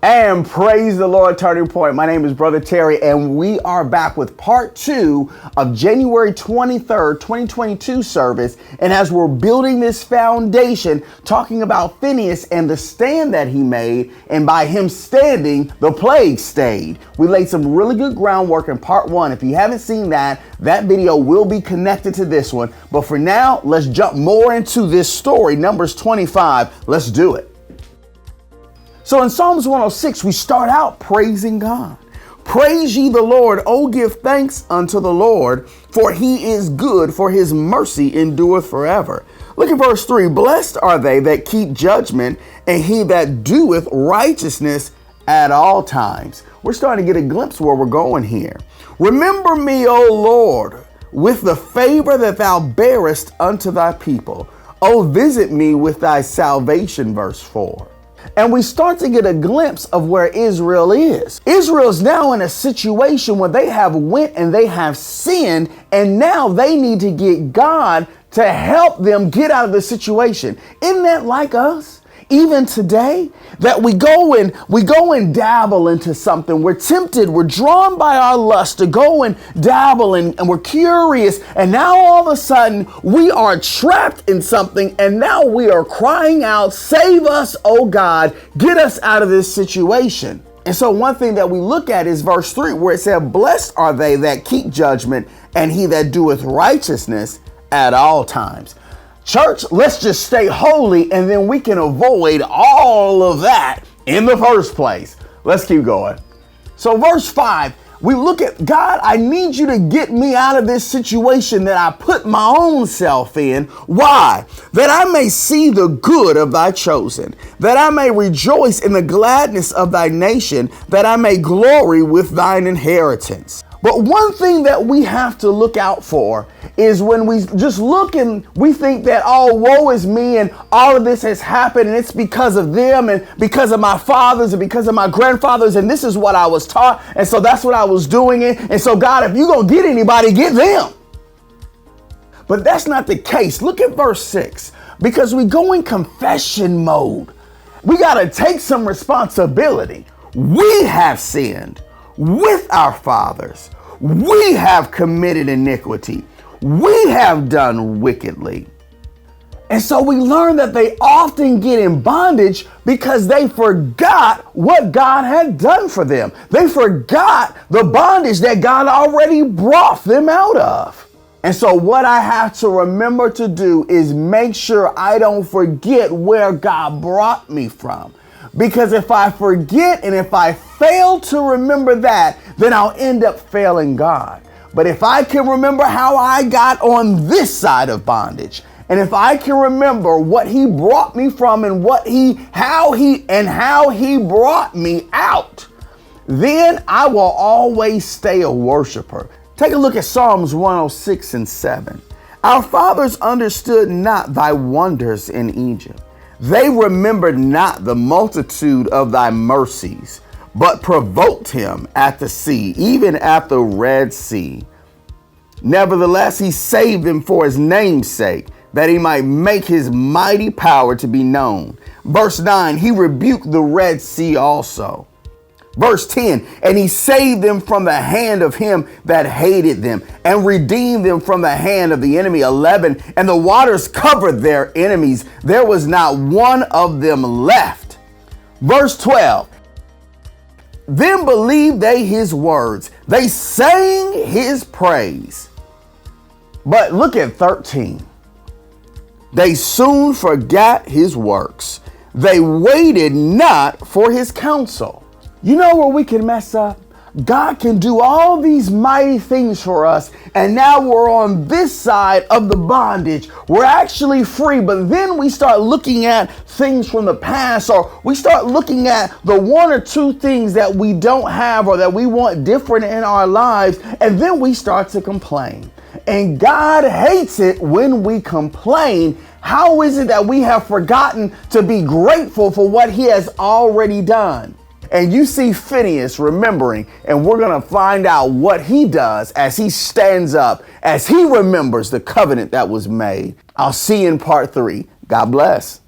And praise the Lord, Turning Point. My name is Brother Terry, and we are back with part 2 of January 23rd, 2022 service. And as we're building this foundation, talking about Phinehas and the stand that he made, and by him standing, the plague stayed. We laid some really good groundwork in part 1. If you haven't seen that video will be connected to this one. But for now, let's jump more into this story, Numbers 25. Let's do it. So in Psalms 106, we start out praising God. Praise ye the Lord, O give thanks unto the Lord, for he is good, for his mercy endureth forever. Look at verse 3. Blessed are they that keep judgment, and he that doeth righteousness at all times. We're starting to get a glimpse where we're going here. Remember me, O Lord, with the favor that thou bearest unto thy people. O visit me with thy salvation, verse 4. And we start to get a glimpse of where Israel is. Israel is now in a situation where they have went and they have sinned, and now they need to get God to help them get out of the situation. Isn't that like us? Even today, that we go and dabble into something. We're tempted, we're drawn by our lust to go and dabble and we're curious. And now all of a sudden we are trapped in something, and now we are crying out, save us, oh God, get us out of this situation. And so one thing that we look at is verse 3, where it said, blessed are they that keep judgment, and he that doeth righteousness at all times. Church, let's just stay holy, and then we can avoid all of that in the first place. Let's keep going. So verse 5, we look at God, I need you to get me out of this situation that I put my own self in. Why? That I may see the good of thy chosen, that I may rejoice in the gladness of thy nation, that I may glory with thine inheritance. But one thing that we have to look out for is when we just look and we think that, oh, woe is me and all of this has happened and it's because of them and because of my fathers and because of my grandfathers, and this is what I was taught, and so that's what I was doing it. And so God, if you're going to get anybody, get them. But that's not the case. Look at verse 6, because we go in confession mode. We got to take some responsibility. We have sinned with our fathers. We have committed iniquity. We have done wickedly. And so we learn that they often get in bondage because they forgot what God had done for them. They forgot the bondage that God already brought them out of. And so what I have to remember to do is make sure I don't forget where God brought me from. Because if I forget and if I fail to remember that, then I'll end up failing God. But if I can remember how I got on this side of bondage, and if I can remember what he brought me from and how he brought me out, then I will always stay a worshiper. Take a look at Psalms 106 and 7. Our fathers understood not thy wonders in Egypt. They remembered not the multitude of thy mercies, but provoked him at the sea, even at the Red Sea. Nevertheless, he saved them for his name's sake, that he might make his mighty power to be known. Verse 9, he rebuked the Red Sea also. Verse 10, and he saved them from the hand of him that hated them, and redeemed them from the hand of the enemy. 11, and the waters covered their enemies. There was not one of them left. Verse 12, then believed they his words. They sang his praise. But look at 13. They soon forgot his works. They waited not for his counsel. You know where we can mess up? God can do all these mighty things for us, and now we're on this side of the bondage. We're actually free, but then we start looking at things from the past, or we start looking at the one or two things that we don't have or that we want different in our lives, and then we start to complain. And God hates it when we complain. How is it that we have forgotten to be grateful for what he has already done? And you see Phinehas remembering, and we're going to find out what he does as he stands up, as he remembers the covenant that was made. I'll see you in part 3. God bless.